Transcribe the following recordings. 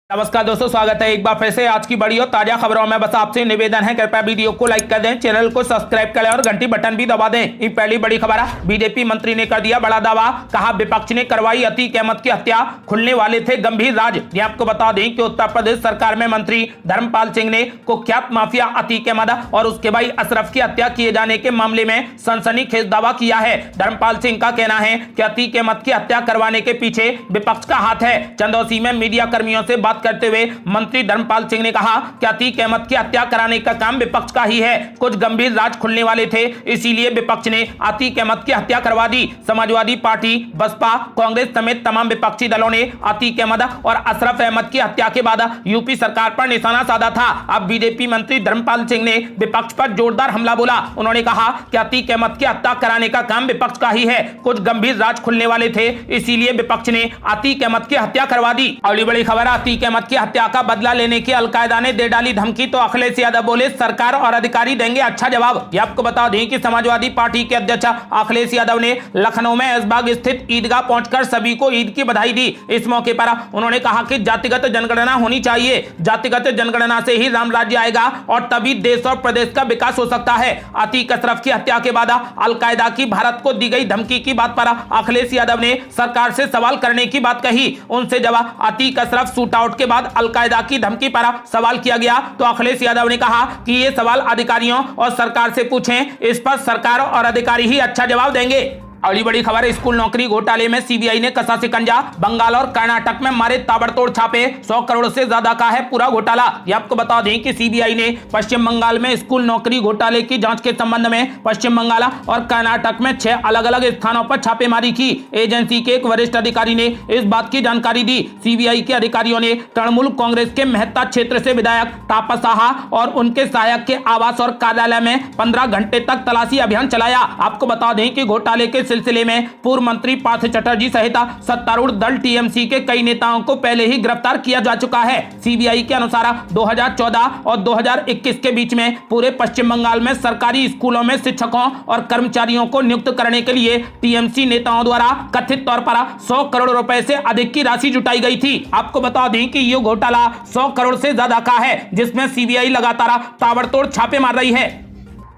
नमस्कार दोस्तों, स्वागत है एक बार फिर से आज की बड़ी और ताजा खबरों में। बस आपसे निवेदन है, कृपया वीडियो को लाइक कर दें, चैनल को सब्सक्राइब करें और घंटी बटन भी दबा दें। ये पहली बड़ी खबर है। बीजेपी मंत्री ने कर दिया बड़ा दावा, कहा विपक्ष ने करवाई अतीक अहमद की हत्या, खुलने वाले थे गंभीर राज। ये आपको बता दें कि उत्तर प्रदेश सरकार में मंत्री धर्मपाल सिंह ने कुख्यात माफिया अतीक अहमद और उसके भाई अशरफ की हत्या किए जाने के मामले में सनसनीखेज दावा किया है। धर्मपाल सिंह का कहना है कि अतीक अहमद की हत्या करवाने के पीछे विपक्ष का हाथ है। चंदौसी में मीडिया कर्मियों से बात करते हुए मंत्री धर्मपाल सिंह ने कहा कि अतीक अहमद की हत्या कराने का काम विपक्ष का ही है। कुछ गंभीर राज खुलने वाले थे, इसीलिए विपक्ष ने अतीक अहमद की हत्या करवा दी। समाजवादी पार्टी, बसपा, कांग्रेस समेत तमाम विपक्षी दलों ने अतीक अहमद और अशरफ अहमद की हत्या के बाद यूपी सरकार पर निशाना साधा था। अब बीजेपी मंत्री धर्मपाल सिंह ने विपक्ष पर जोरदार हमला बोला। उन्होंने कहा कि अतीक अहमद की हत्या कराने का काम विपक्ष का ही है। कुछ गंभीर राज खुलने वाले थे, इसीलिए विपक्ष ने अतीक अहमद की हत्या करवा दी। अगली बड़ी खबर, अतीक अहमद की हत्या का बदला लेने की अलकायदा ने दे डाली धमकी, तो अखिलेश यादव बोले सरकार और अधिकारी देंगे अच्छा जवाब। ये आपको बता दें कि समाजवादी पार्टी के अध्यक्ष अखिलेश यादव ने लखनऊ में ऐशबाग स्थित ईदगाह पहुंचकर सभी को ईद की बधाई दी। इस मौके पर उन्होंने कहा कि जातिगत जनगणना होनी चाहिए, जातिगत जनगणना से ही राम राज्य आएगा और तभी देश और प्रदेश का विकास हो सकता है। अतीक अशरफ की हत्या के बाद अलकायदा की भारत को दी गई धमकी की बात पर अखिलेश यादव ने सरकार से सवाल करने की बात कही। उनसे जब अतीक अशरफ शूट आउट के बाद अलकायदा की धमकी पर सवाल किया गया तो अखिलेश यादव ने कहा कि ये सवाल अधिकारियों और सरकार से पूछें, इस पर सरकार और अधिकारी ही अच्छा जवाब देंगे। अगली बड़ी खबर, स्कूल नौकरी घोटाले में सीबीआई ने कसा शिकंजा, बंगाल और कर्नाटक में मारे ताबड़तोड़ छापे, 100 करोड़ से ज्यादा का है पूरा घोटाला। ये आपको बता दें कि सीबीआई ने पश्चिम बंगाल में स्कूल नौकरी घोटाले की जांच के संबंध में पश्चिम बंगाल और कर्नाटक में 6 अलग अलग स्थानों पर छापेमारी की। एजेंसी के एक वरिष्ठ अधिकारी ने इस बात की जानकारी दी। सीबीआई के अधिकारियों ने तृणमूल कांग्रेस के मेहता क्षेत्र से विधायक तापस साहा और उनके सहायक के आवास और कार्यालय में 15 घंटे तक तलाशी अभियान चलाया। आपको बता दें कि घोटाले के सिलसिले में पूर्व मंत्री पार्थ चटर्जी सहित सत्तारूढ़ दल टीएमसी के कई नेताओं को पहले ही गिरफ्तार किया जा चुका है। सीबीआई के अनुसार 2014 और 2021 के बीच में पूरे पश्चिम बंगाल में सरकारी स्कूलों में शिक्षकों और कर्मचारियों को नियुक्त करने के लिए टीएमसी नेताओं द्वारा कथित तौर पर 100 करोड़ रुपए से अधिक की राशि जुटाई गई थी। आपको बता दें कि ये घोटाला 100 करोड़ से ज्यादा का है, जिसमें सीबीआई लगातार ताबड़तोड़ छापे मार रही है।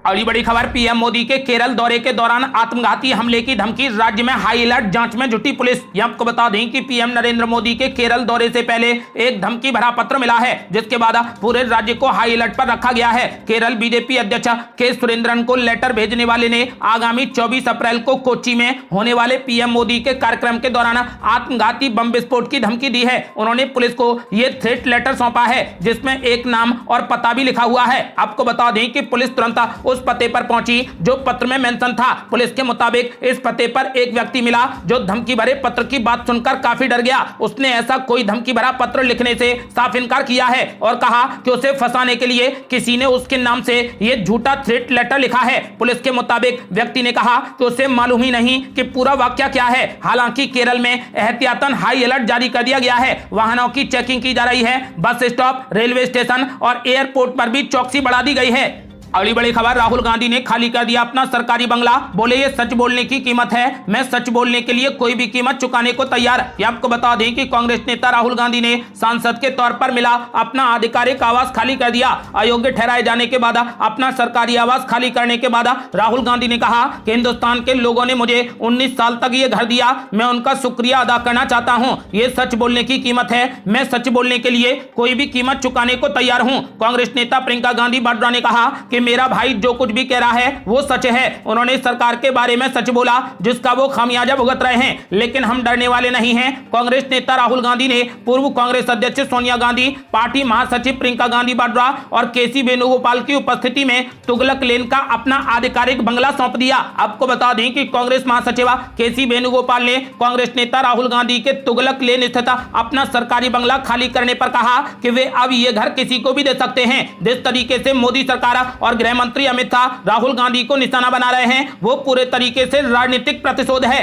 अगली बड़ी खबर, पीएम मोदी के केरल दौरे के दौरान आत्मघाती हमले की धमकी, राज्य में हाई अलर्ट, जांच में जुटी पुलिस। यह आपको बता दें कि पीएम नरेंद्र मोदी के केरल दौरे से पहले एक धमकी भरा पत्र मिला है, जिसके बाद पूरे राज्य को हाई अलर्ट पर रखा गया है। केरल बीजेपी अध्यक्ष के सुरेंद्रन को लेटर भेजने वाले ने आगामी 24 अप्रैल को कोच्चि में होने वाले पीएम मोदी के कार्यक्रम के दौरान आत्मघाती बम विस्फोट की धमकी दी है। उन्होंने पुलिस को यह थ्रेट लेटर सौंपा है, जिसमें एक नाम और पता भी लिखा हुआ है। आपको बता दें कि पुलिस तुरंत उस पते पर पहुंची जो पत्र में मेंशन था। पुलिस के मुताबिक इस पते पर एक व्यक्ति मिला जो धमकी भरे पत्र की बात सुनकर काफी डर गया। उसने ऐसा कोई धमकी भरा पत्र लिखने से साफ इनकार किया है और कहा कि उसे फंसाने के लिए किसी ने उसके नाम से यह झूठा थ्रेट लेटर लिखा है। पुलिस के मुताबिक व्यक्ति ने कहा कि उसे मालूम ही नहीं कि पूरा वाकया क्या है। हालांकि केरल में एहतियातन हाई अलर्ट जारी कर दिया गया है। वाहनों की चेकिंग की जा रही है। बस स्टॉप, रेलवे स्टेशन और एयरपोर्ट पर भी चौकसी बढ़ा दी गई है। अगली बड़ी खबर, राहुल गांधी ने खाली कर दिया अपना सरकारी बंगला, बोले ये सच बोलने की कीमत है, मैं सच बोलने के लिए कोई भी कीमत चुकाने को तैयार। ये आपको बता दें कि कांग्रेस नेता राहुल गांधी ने सांसद के तौर पर मिला अपना आधिकारिक आवास खाली कर दिया। अयोग्य ठहराए जाने के बाद अपना सरकारी आवास खाली करने के बाद राहुल गांधी ने कहा कि हिंदुस्तान के लोगों ने मुझे 19 साल तक ये घर दिया, मैं उनका शुक्रिया अदा करना चाहता हूँ। ये सच बोलने की कीमत है, मैं सच बोलने के लिए कोई भी कीमत चुकाने को तैयार हूँ। कांग्रेस नेता प्रियंका गांधी वाड्रा ने कहा कि मेरा भाई जो कुछ भी कह रहा है वो सच है। उन्होंने सरकार के बारे में सच बोला जिसका वो खामियाजा भुगत रहे हैं, लेकिन हम डरने वाले नहीं हैं। कांग्रेस नेता राहुल गांधी ने पूर्व कांग्रेस अध्यक्ष सोनिया गांधी, पार्टी महासचिव प्रियंका गांधी वाड्रा और केसी वेणुगोपाल की उपस्थिति में तुगलक लेन का अपना आधिकारिक बंगला सौंप दिया। आपको बता दें कि कांग्रेस महासचिव केसी वेणुगोपाल ने कांग्रेस नेता राहुल गांधी के तुगलक लेन स्थित अपना सरकारी बंगला खाली करने पर कहा कि वे अब ये घर किसी को भी दे सकते हैं। जिस तरीके से मोदी सरकार और गृह मंत्री अमित शाह राहुल गांधी को निशाना बना रहे हैं, वो पूरे तरीके से राजनीतिक प्रतिशोध है।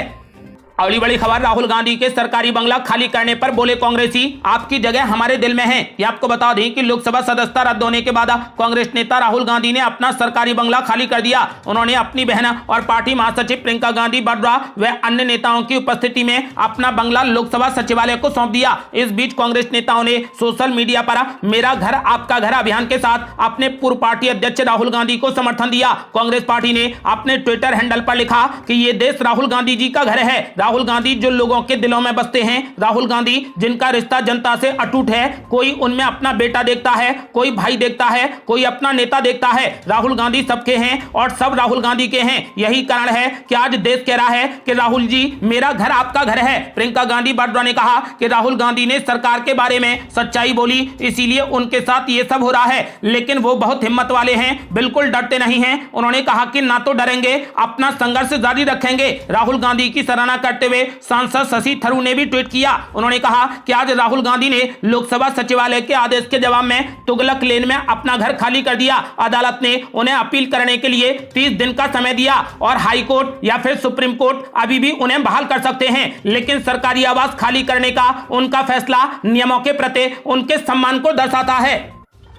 अगली बड़ी खबर, राहुल गांधी के सरकारी बंगला खाली करने पर बोले कांग्रेसी, आपकी जगह हमारे दिल में है। ये आपको बता दें कि लोकसभा सदस्यता रद्द होने के बाद कांग्रेस नेता राहुल गांधी ने अपना सरकारी बंगला खाली कर दिया। उन्होंने अपनी बहन और पार्टी महासचिव प्रियंका गांधी वाड्रा व अन्य नेताओं की उपस्थिति में अपना बंगला लोकसभा सचिवालय को सौंप दिया। इस बीच कांग्रेस नेताओं ने सोशल मीडिया पर मेरा घर आपका घर अभियान के साथ अपने पूर्व पार्टी अध्यक्ष राहुल गांधी को समर्थन दिया। कांग्रेस पार्टी ने अपने ट्विटर हैंडल पर लिखा कि ये देश राहुल गांधी जी का घर है। राहुल गांधी जो लोगों के दिलों में बसते हैं, राहुल गांधी जिनका रिश्ता जनता से अटूट है। कोई उनमें अपना बेटा देखता है, कोई भाई देखता है, कोई अपना नेता देखता है। राहुल गांधी सबके हैं और सब राहुल गांधी के हैं। यही कारण है कि आज देश कह रहा है कि राहुल जी मेरा घर आपका घर है। प्रियंका गांधी वाड्रा ने कहा कि राहुल गांधी ने सरकार के बारे में सच्चाई बोली, इसीलिए उनके साथ ये सब हो रहा है, लेकिन वो बहुत हिम्मत वाले हैं, बिल्कुल डरते नहीं हैं। उन्होंने कहा कि ना तो डरेंगे, अपना संघर्ष जारी रखेंगे। राहुल गांधी की सराहना करते हुए सांसद शशि थरूर ने भी ट्वीट किया। उन्होंने कहा कि आज राहुल गांधी ने लोकसभा सचिवालय के आदेश के जवाब में तुगलक लेन में अपना घर खाली कर दिया। अदालत ने उन्हें अपील करने के लिए 30 दिन का समय दिया और हाई कोर्ट या फिर सुप्रीम कोर्ट अभी भी उन्हें बहाल कर सकते हैं, लेकिन सरकारी आवास खाली करने का उनका फैसला नियमों के प्रति उनके सम्मान को दर्शाता है।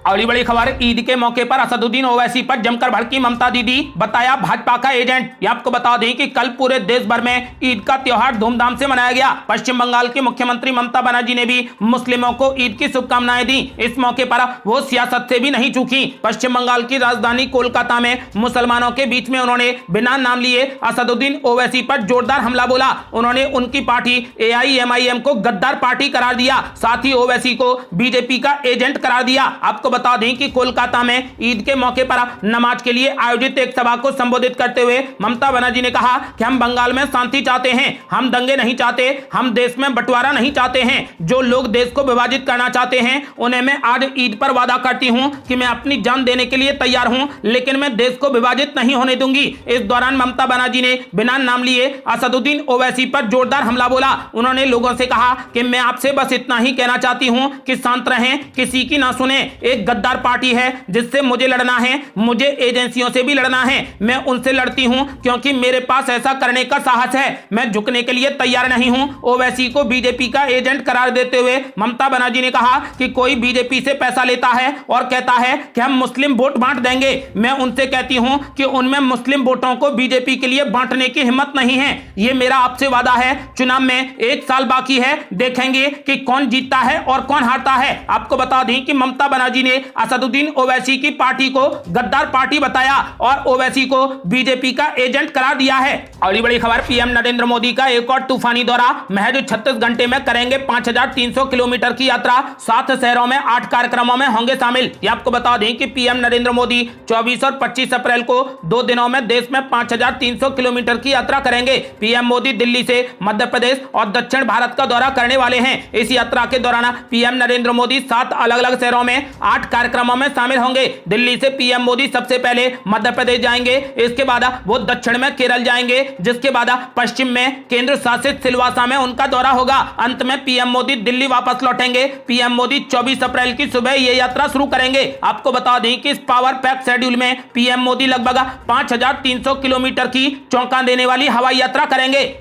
अगली बड़ी खबर, ईद के मौके पर असदुद्दीन ओवैसी पर जमकर भड़की ममता दीदी, बताया भाजपा का एजेंट। ये आपको बता दें कि कल पूरे देश भर में ईद का त्योहार धूमधाम से मनाया गया। पश्चिम बंगाल की मुख्यमंत्री ममता बनर्जी ने भी मुस्लिमों को ईद की शुभकामनाएं दी। इस मौके पर वो सियासत से भी नहीं चूकी। पश्चिम बंगाल की राजधानी कोलकाता में मुसलमानों के बीच में उन्होंने बिना नाम लिए असदुद्दीन ओवैसी पर जोरदार हमला बोला। उन्होंने उनकी पार्टी AIMIM को गद्दार पार्टी करार दिया, साथ ही ओवैसी को बीजेपी का एजेंट करार दिया। आपको बता दें कि कोलकाता में ईद के मौके पर नमाज के लिए आयोजित एक सभा को संबोधित करते हुए ममता बनर्जी ने कहा कि हम बंगाल में शांति चाहते हैं, हम दंगे नहीं चाहते, हम देश में बंटवारा नहीं चाहते हैं। जो लोग देश को विभाजित करना चाहते हैं उन्हें मैं आज ईद पर वादा करती हूं कि मैं अपनी जान देने के लिए तैयार हूं, लेकिन मैं देश को विभाजित नहीं होने दूंगी। इस दौरान ममता बनर्जी ने बिना नाम लिए असदुद्दीन ओवैसी पर जोरदार हमला बोला। उन्होंने लोगों से कहा कि मैं आपसे बस इतना ही कहना चाहती हूं कि शांत रहें, किसी की ना सुने। एक गद्दार पार्टी है जिससे मुझे लड़ना है, मुझे एजेंसियों से भी लड़ना है। मैं उनसे लड़ती हूं क्योंकि मेरे पास ऐसा करने का साहस है, मैं झुकने के लिए तैयार नहीं हूं। ओवैसी को बीजेपी का एजेंट करार देते हुए ममता बनर्जी ने कहा कि कोई बीजेपी से पैसा लेता है और कहता है कि हम मुस्लिम वोट बांट देंगे। मैं उनसे कहती हूं कि उनमें मुस्लिम वोटों को बीजेपी के लिए बांटने की हिम्मत नहीं है। ये मेरा आपसे वादा है। चुनाव में 1 साल बाकी है, देखेंगे कि कौन जीतता है और कौन हारता है। आपको बता दें कि ममता बनर्जी ने असदुद्दीन ओवैसी की पार्टी को गद्दार पार्टी बताया और ओवैसी को बीजेपी का एजेंट करार दिया है। अगली बड़ी खबर, पीएम नरेंद्र मोदी का एक और तूफानी दौरा, महज 36 घंटे में करेंगे 5300 किलोमीटर की यात्रा। 7 शहरों में 8 कार्यक्रमों में होंगे शामिल। ये आपको बता दें कि पीएम नरेंद्र मोदी 24 और 25 अप्रैल को 2 दिनों में देश में 5300 किलोमीटर की यात्रा करेंगे। पीएम मोदी दिल्ली से मध्य प्रदेश और दक्षिण भारत का दौरा करने वाले हैं। इस यात्रा के दौरान पीएम नरेंद्र मोदी 7 अलग अलग शहरों में 8 कार्यक्रमों में शामिल होंगे। दिल्ली से पीएम मोदी सबसे पहले मध्य प्रदेश जाएंगे, इसके बाद वो दक्षिण में केरल जाएंगे, जिसके बाद पश्चिम में केंद्र शासित सिलवासा में उनका दौरा होगा। अंत में पीएम मोदी दिल्ली वापस लौटेंगे। पीएम मोदी 24 अप्रैल की सुबह ये यात्रा शुरू करेंगे। आपको बता दें कि इस पावर पैक शेड्यूल में पीएम मोदी लगभग 5300 किलोमीटर की चौंका देने वाली हवाई यात्रा करेंगे।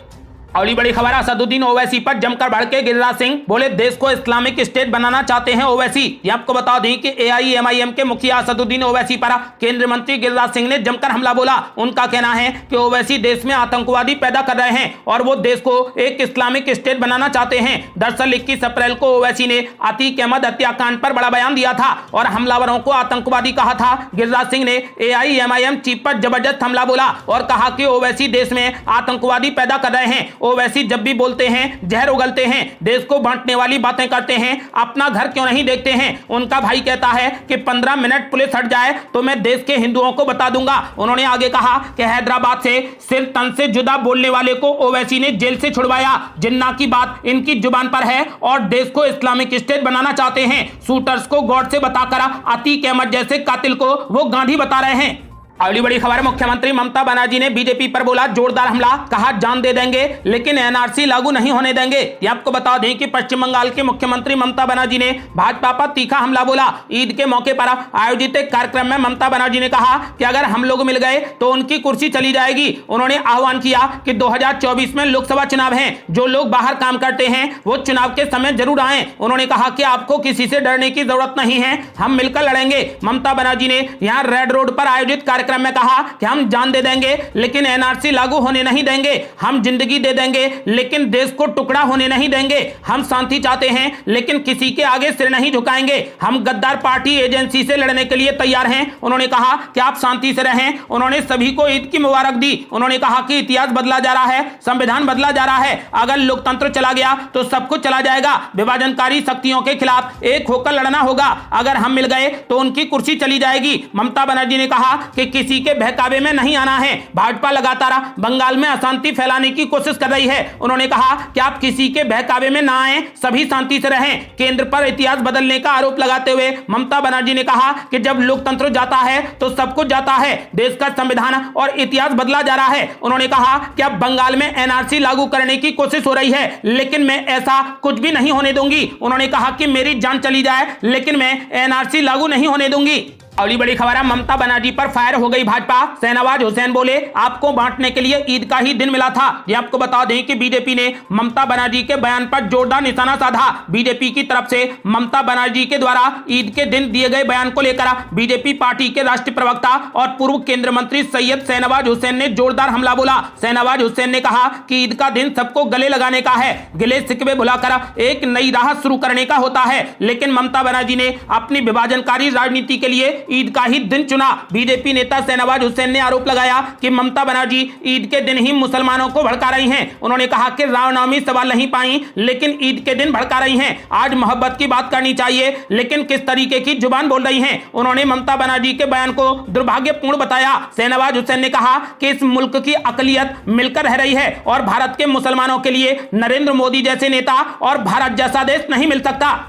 अगली बड़ी खबर, असदुद्दीन ओवैसी पर जमकर भड़के गिरिराज सिंह, बोले देश को इस्लामिक स्टेट बनाना चाहते हैं ओवैसी। ये आपको बता दें कि AIMIM के मुखिया असदुद्दीन ओवैसी पर केंद्रीय मंत्री गिरिराज सिंह ने जमकर हमला बोला। उनका कहना है कि ओवैसी देश में आतंकवादी पैदा कर रहे हैं और वो देश को एक इस्लामिक स्टेट बनाना चाहते हैं। दरअसल 21 अप्रैल को ओवैसी ने अतीक अहमद हत्याकांड पर बड़ा बयान दिया था और हमलावरों को आतंकवादी कहा था। गिरिराज सिंह ने AIMIM चीफ पर जबरदस्त हमला बोला और कहा कि ओवैसी देश में आतंकवादी पैदा कर रहे हैं। ओवैसी जब भी बोलते हैं जहर उगलते हैं, देश को बांटने वाली बातें करते हैं, अपना घर क्यों नहीं देखते हैं। उनका भाई कहता है कि 15 मिनट पुलिस हट जाए तो मैं देश के हिंदुओं को बता दूंगा। उन्होंने आगे कहा कि हैदराबाद से सिर तन से जुदा बोलने वाले को ओवैसी ने जेल से छुड़वाया। जिन्ना की बात इनकी जुबान पर है और देश को इस्लामिक स्टेट बनाना चाहते हैं। शूटर्स को गॉड से बताकर अतीक अहमद जैसे कातिल को वो गांधी बता रहे हैं। अगली बड़ी खबर, मुख्यमंत्री ममता बनर्जी ने बीजेपी पर बोला जोरदार हमला, कहा जान दे देंगे लेकिन एनआरसी लागू नहीं होने देंगे। ये आपको बता दें कि पश्चिम बंगाल के मुख्यमंत्री ममता बनर्जी ने भाजपा पर तीखा हमला बोला। ईद के मौके पर आयोजित एक कार्यक्रम में ममता बनर्जी ने कहा कि अगर हम लोग मिल गए तो उनकी कुर्सी चली जाएगी। उन्होंने आह्वान किया कि 2024 में लोकसभा चुनाव है, जो लोग बाहर काम करते हैं वो चुनाव के समय जरूर आए। उन्होंने कहा कि आपको किसी से डरने की जरूरत नहीं है, हम मिलकर लड़ेंगे। ममता बनर्जी ने यहाँ रेड रोड पर आयोजित कार्यक्रम में कहा कि हम जान दे देंगे लेकिन एनआरसी लागू होने नहीं देंगे, हम जिंदगी दे देंगे लेकिन देश को टुकड़ा होने नहीं देंगे, हम शांति चाहते हैं लेकिन किसी के आगे सिर नहीं झुकाएंगे, हम गद्दार पार्टी एजेंसी से लड़ने के लिए तैयार हैं। उन्होंने कहा कि आप शांति से रहें। उन्होंने सभी को ईद की मुबारक दी। उन्होंने कहा कि इतिहास बदला जा रहा है, संविधान बदला जा रहा है, अगर लोकतंत्र चला गया तो सब कुछ चला जाएगा। विभाजनकारी शक्तियों के खिलाफ एक होकर लड़ना होगा, अगर हम मिल गए तो उनकी कुर्सी चली जाएगी। ममता बनर्जी ने कहा कि किसी के बहकावे में नहीं आना है। भाजपा लगातार बंगाल में अशांति फैलाने की कोशिश कर रही है। उन्होंने कहा कि आप किसी के बहकावे में ना आए, सभी शांति से रहें। केंद्र पर इतिहास बदलने का आरोप लगाते हुए ममता बनर्जी ने कहा कि जब लोकतंत्र जाता है तो सब कुछ जाता है, देश का संविधान और इतिहास बदला जा रहा है। उन्होंने कहा कि अब बंगाल में एनआरसी लागू करने की कोशिश हो रही है लेकिन मैं ऐसा कुछ भी नहीं होने दूंगी। उन्होंने कहा कि मेरी जान चली जाए लेकिन मैं एनआरसी लागू नहीं होने दूंगी। अगली बड़ी खबर है, ममता बनर्जी पर फायर हो गई भाजपा। शहनवाज हुसैन बोले आपको बांटने के लिए ईद का ही दिन मिला था। ये आपको बता दें कि बीजेपी ने ममता बनर्जी के बयान पर जोरदार निशाना साधा। बीजेपी की तरफ से ममता बनर्जी के द्वारा ईद के दिन दिए गए बयान को लेकर बीजेपी पार्टी के राष्ट्रीय प्रवक्ता और पूर्व केंद्रीय मंत्री सैयद शहनवाज हुसैन ने जोरदार हमला बोला। शहनवाज हुसैन ने कहा कि ईद का दिन सबको गले लगाने का है, गिले शिकवे भुलाकर एक नई राह शुरू करने का होता है, लेकिन ममता बनर्जी ने अपनी विभाजनकारी राजनीति के लिए ईद का ही दिन चुना। बीजेपी नेता शहनवाज हुसैन ने आरोप लगाया कि ममता बनर्जी ईद के दिन ही मुसलमानों को भड़का रही हैं। उन्होंने कहा कि रामनवमी सवाल नहीं पाई लेकिन ईद के दिन भड़का रही हैं। आज मोहब्बत की बात करनी चाहिए लेकिन किस तरीके की जुबान बोल रही हैं। उन्होंने ममता बनर्जी के बयान को दुर्भाग्यपूर्ण बताया। शहनवाज हुसैन ने कहा कि इस मुल्क की अकलियत मिलकर रह रही है और भारत के मुसलमानों के लिए नरेंद्र मोदी जैसे नेता और भारत जैसा देश नहीं मिल सकता।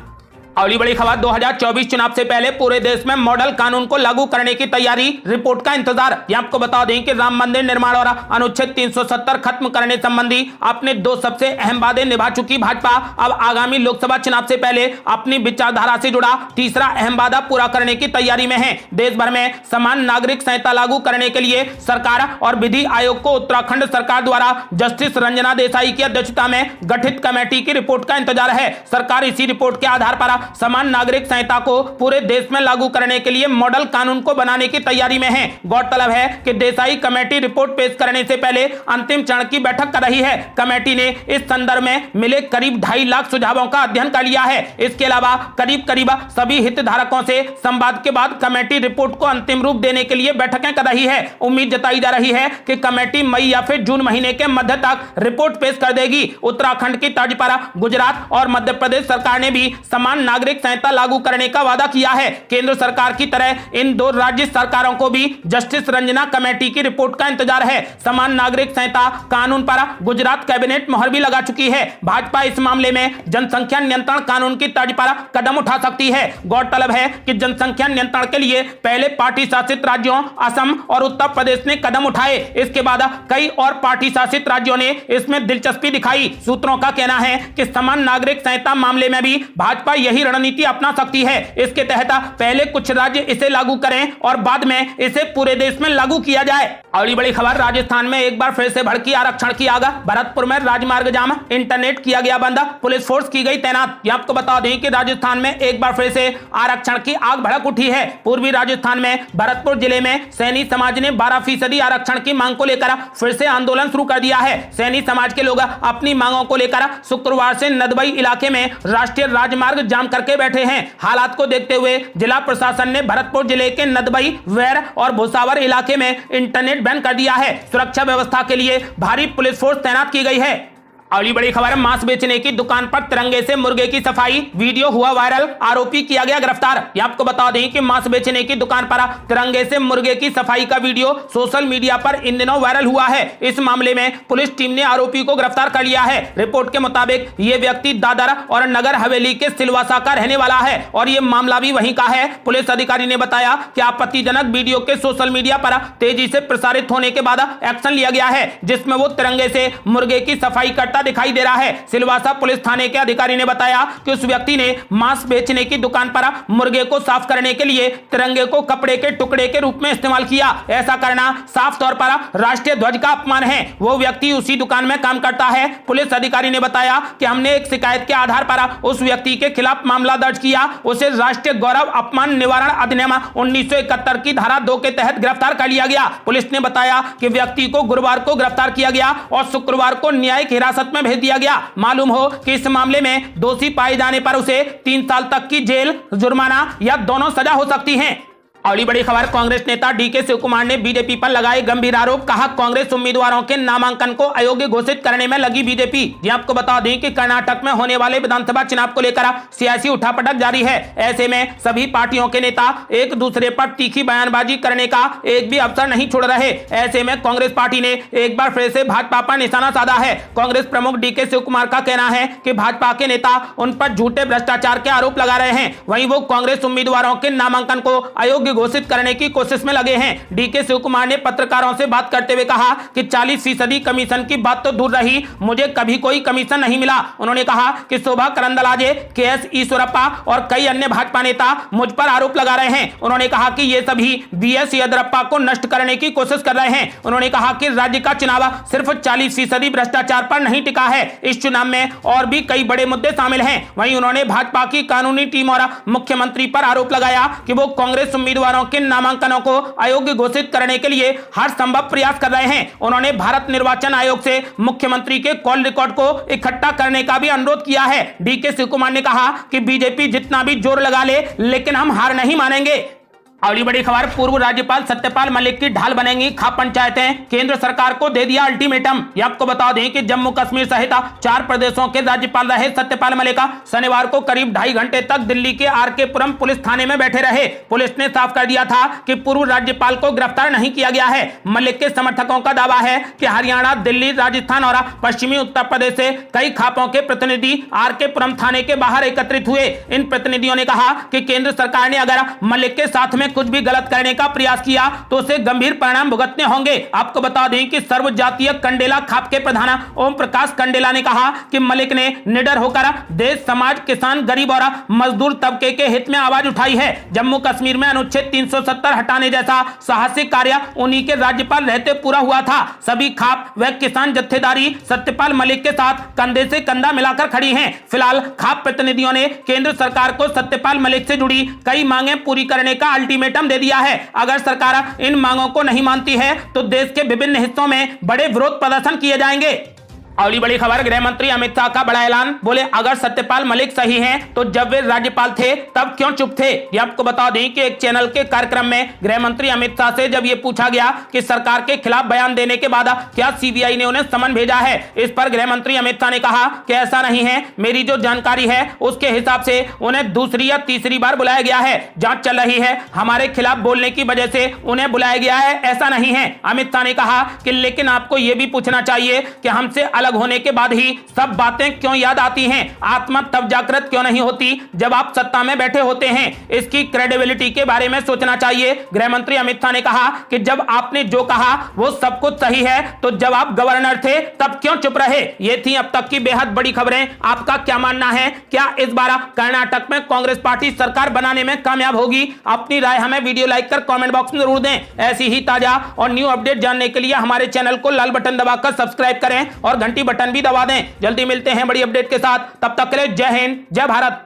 अगली बड़ी खबर, 2024 चुनाव से पहले पूरे देश में मॉडल कानून को लागू करने की तैयारी, रिपोर्ट का इंतजार। ये आपको बता दें कि राम मंदिर निर्माण और अनुच्छेद 370 खत्म करने संबंधी अपने दो सबसे अहम वादे निभा चुकी भाजपा अब आगामी लोकसभा चुनाव से पहले अपनी विचारधारा से जुड़ा तीसरा अहम वादा पूरा करने की तैयारी में है। देश भर में समान नागरिक संहिता लागू करने के लिए सरकार और विधि आयोग को उत्तराखंड सरकार द्वारा जस्टिस रंजना देसाई की अध्यक्षता में गठित कमेटी की रिपोर्ट का इंतजार है। सरकार इसी रिपोर्ट के आधार पर समान नागरिक संहिता को पूरे देश में लागू करने के लिए मॉडल कानून को बनाने की तैयारी में है। गौरतलब है कि देसाई कमेटी रिपोर्ट पेश करने से पहले अंतिम चरण की बैठक कर रही है। कमेटी ने इस संदर्भ में मिले करीब 2.5 लाख सुझावों का अध्ययन कर लिया है। इसके अलावा करीब सभी हितधारकों से संवाद के बाद कमेटी रिपोर्ट को अंतिम रूप देने के लिए बैठकें कर रही है। उम्मीद जताई जा रही है कि कमेटी मई या फिर जून महीने के मध्य तक रिपोर्ट पेश कर देगी। उत्तराखंड की तर्ज पर गुजरात और मध्य प्रदेश सरकार ने भी समान नागरिक संहिता लागू करने का वादा किया है। केंद्र सरकार की तरह इन दो राज्य सरकारों को भी जस्टिस रंजना कमेटी की रिपोर्ट का इंतजार है। समान नागरिक संहिता कानून पर गुजरात कैबिनेट मोहर भी लगा चुकी है। भाजपा इस मामले में जनसंख्या नियंत्रण कानून की तर्ज पर कदम उठा सकती है। गौरतलब है कि जनसंख्या नियंत्रण के लिए पहले पार्टी शासित राज्यों असम और उत्तर प्रदेश ने कदम उठाए। इसके बाद कई और पार्टी शासित राज्यों ने इसमें दिलचस्पी दिखाई। सूत्रों का कहना है कि समान नागरिक संहिता मामले में भी भाजपा यही रणनीति अपना सकती है। इसके तहत पहले कुछ राज्य इसे लागू करें और बाद में इसे पूरे देश में लागू किया जाए। अगली बड़ी खबर, राजस्थान में एक बार फिर से भड़की आरक्षण की आग। भरतपुर में राजमार्ग जाम, इंटरनेट किया गया बंद, पुलिस फोर्स की गई तैनात। ये आपको बता दें कि राजस्थान में एक बार फिर से आरक्षण की आग भड़क उठी है। पूर्वी राजस्थान में भरतपुर जिले में सैनी समाज ने 12% आरक्षण की मांग को लेकर फिर से आंदोलन शुरू कर दिया है। सैनी समाज के लोग अपनी मांगों को लेकर शुक्रवार से नदबई इलाके में राष्ट्रीय राजमार्ग जाम करके बैठे हैं। हालात को देखते हुए जिला प्रशासन ने भरतपुर जिले के नदबई, वैर और भुसावर इलाके में इंटरनेट बैन कर दिया है। सुरक्षा व्यवस्था के लिए भारी पुलिस फोर्स तैनात की गई है। अगली बड़ी खबर, मांस बेचने की दुकान पर तिरंगे से मुर्गे की सफाई, वीडियो हुआ वायरल, आरोपी किया गया गिरफ्तार। ये आपको बता दें कि मांस बेचने की दुकान पर तिरंगे से मुर्गे की सफाई का वीडियो सोशल मीडिया पर इन दिनों वायरल हुआ है। इस मामले में पुलिस टीम ने आरोपी को गिरफ्तार कर लिया है। रिपोर्ट के मुताबिक ये व्यक्ति दादर और नगर हवेली के सिलवासा का रहने वाला है और ये मामला भी वहीं का है। पुलिस अधिकारी ने बताया कि आपत्तिजनक वीडियो के सोशल मीडिया पर तेजी से प्रसारित होने के बाद एक्शन लिया गया है, जिसमें वो तिरंगे से मुर्गे की सफाई करता दिखाई दे रहा है। सिलवासा पुलिस थाने के अधिकारी ने बताया कि उस व्यक्ति ने मांस बेचने की दुकान पर मुर्गे को साफ करने के लिए तिरंगे को कपड़े के टुकड़े के रूप में इस्तेमाल किया। ऐसा करना साफ तौर पर राष्ट्रीय ध्वज का अपमान है। वो व्यक्ति उसी दुकान में काम करता है। पुलिस अधिकारी ने बताया कि हमने एक शिकायत के आधार पर उस व्यक्ति के खिलाफ मामला दर्ज किया। उसे राष्ट्रीय गौरव अपमान निवारण अधिनियम 1971 की धारा 2 के तहत गिरफ्तार कर लिया गया। पुलिस ने बताया कि व्यक्ति को गुरुवार को गिरफ्तार किया गया और शुक्रवार को न्यायिक हिरासत में भेज दिया गया। मालूम हो कि इस मामले में दोषी पाए जाने पर उसे 3 साल तक की जेल, जुर्माना या दोनों सजा हो सकती है। अगली बड़ी खबर, कांग्रेस नेता डीके शिव कुमार ने बीजेपी पर लगाए गंभीर आरोप। कहा, कांग्रेस उम्मीदवारों के नामांकन को अयोग्य घोषित करने में लगी बीजेपी। ये आपको बता दें कि कर्नाटक में होने वाले विधानसभा चुनाव को लेकर सियासी उठापटक जारी है। ऐसे में सभी पार्टियों के नेता एक दूसरे पर तीखी बयानबाजी करने का एक भी अवसर नहीं छोड़ रहे। ऐसे में कांग्रेस पार्टी ने एक बार फिर से भाजपा पर निशाना साधा है। कांग्रेस प्रमुख डीके शिव कुमार का कहना है कि भाजपा के नेता उन पर झूठे भ्रष्टाचार के आरोप लगा रहे हैं। वहीं वो कांग्रेस उम्मीदवारों के नामांकन को अयोग्य घोषित करने की कोशिश में लगे हैं। डीके शिव कुमार ने पत्रकारों से बात करते हुए कहा कि 40% कमीशन की बात तो दूर रही, मुझे कभी कोई कमीशन नहीं मिला। उन्होंने कहा कि शोभा करंदलाजे, केएस ईश्वरप्पा और कई अन्य भाजपा नेता मुझ पर आरोप लगा रहे हैं। उन्होंने कहा कि ये सभी बीएस येदियुरप्पा को नष्ट करने की कोशिश कर रहे हैं। उन्होंने कहा कि राज्य का चुनाव सिर्फ 40% भ्रष्टाचार पर नहीं टिका है, इस चुनाव में और भी कई बड़े मुद्दे शामिल हैं। वहीं उन्होंने भाजपा की कानूनी टीम और मुख्यमंत्री पर आरोप लगाया कि वो कांग्रेस उम्मीदवारों के नामांकनों को अयोग्य घोषित करने के लिए हर संभव प्रयास कर रहे हैं। उन्होंने भारत निर्वाचन आयोग से मुख्यमंत्री के कॉल रिकॉर्ड को इकट्ठा करने का भी अनुरोध किया है। डीके शिव कुमार ने कहा कि बीजेपी जितना भी जोर लगा ले, लेकिन हम हार नहीं मानेंगे। अगली बड़ी खबर, पूर्व राज्यपाल सत्यपाल मलिक की ढाल बनेंगी खाप पंचायतें, केंद्र सरकार को दे दिया अल्टीमेटम। ये आपको बता दें कि जम्मू कश्मीर सहित 4 प्रदेशों के राज्यपाल रहे सत्यपाल मलिक शनिवार को करीब 2.5 घंटे तक दिल्ली के आरके पुरम पुलिस थाने में बैठे रहे। पुलिस ने साफ कर दिया था कि पूर्व राज्यपाल को गिरफ्तार नहीं किया गया है। मलिक के समर्थकों का दावा है कि हरियाणा, दिल्ली, राजस्थान और पश्चिमी उत्तर प्रदेश से कई खापों के प्रतिनिधि आरके पुरम थाने के बाहर एकत्रित हुए। इन प्रतिनिधियों ने कहा कि केंद्र सरकार ने अगर मलिक के साथ में कुछ भी गलत करने का प्रयास किया तो उसे गंभीर परिणाम भुगतने होंगे। आपको बता दें कि सर्व जातीय कंडेला खाप के प्रधान ओम प्रकाश कंडेला ने कहा कि मलिक ने निडर होकर देश, समाज, किसान, गरीब और मजदूर तबके के हित में आवाज उठाई है। जम्मू कश्मीर में अनुच्छेद 370 हटाने जैसा साहसिक कार्य उन्हीं के राज्यपाल रहते पूरा हुआ था। सभी खाप व किसान जत्थेदारी सत्यपाल मलिक के साथ कंधे से कंधा मिलाकर खड़ी हैं। फिलहाल खाप प्रतिनिधियों ने केंद्र सरकार को सत्यपाल मलिक से जुड़ी कई मांगे पूरी करने का अल्टीमेटम दे दिया है। अगर सरकार इन मांगों को नहीं मानती है तो देश के विभिन्न हिस्सों में बड़े विरोध प्रदर्शन किए जाएंगे। अगली बड़ी खबर, गृह मंत्री अमित शाह का बड़ा ऐलान। बोले, अगर सत्यपाल मलिक सही हैं तो जब वे राज्यपाल थे तब क्यों चुप थे। ये आपको बता दें कि एक चैनल के कार्यक्रम में गृह मंत्री अमित शाह से जब ये पूछा गया कि सरकार के खिलाफ बयान देने के बाद क्या सीबीआई ने उन्हें समन भेजा है, इस पर गृह मंत्री अमित शाह ने कहा कि ऐसा नहीं है, मेरी जो जानकारी है उसके हिसाब से उन्हें दूसरी या तीसरी बार बुलाया गया है। जांच चल रही है, हमारे खिलाफ बोलने की वजह से उन्हें बुलाया गया है, ऐसा नहीं है। अमित शाह ने कहा कि लेकिन आपको यह भी पूछना चाहिए कि हमसे अलग होने के बाद ही सब बातें क्यों याद आती हैं, आत्मा तब जागृत क्यों नहीं होती जब आप सत्ता में बैठे होते हैं। इसकी क्रेडिबिलिटी के बारे में सोचना चाहिए। गृह मंत्री अमित शाह ने कहा कि जब आपने जो कहा वो सब कुछ सही है तो जब आप गवर्नर थे तब क्यों चुप रहे। ये थी अब तक की बेहद बड़ी खबरें। आपका क्या मानना है, क्या इस बार कर्नाटक में कांग्रेस पार्टी सरकार बनाने में कामयाब होगी? अपनी राय हमें वीडियो लाइक कर कमेंट बॉक्स में जरूर दें। ऐसी ही ताजा और न्यू अपडेट जानने के लिए हमारे चैनल को लाल बटन दबाकर सब्सक्राइब करें और घंटी बटन भी दबा दें। जल्दी मिलते हैं बड़ी अपडेट के साथ, तब तक के लिए जय हिंद, जय भारत।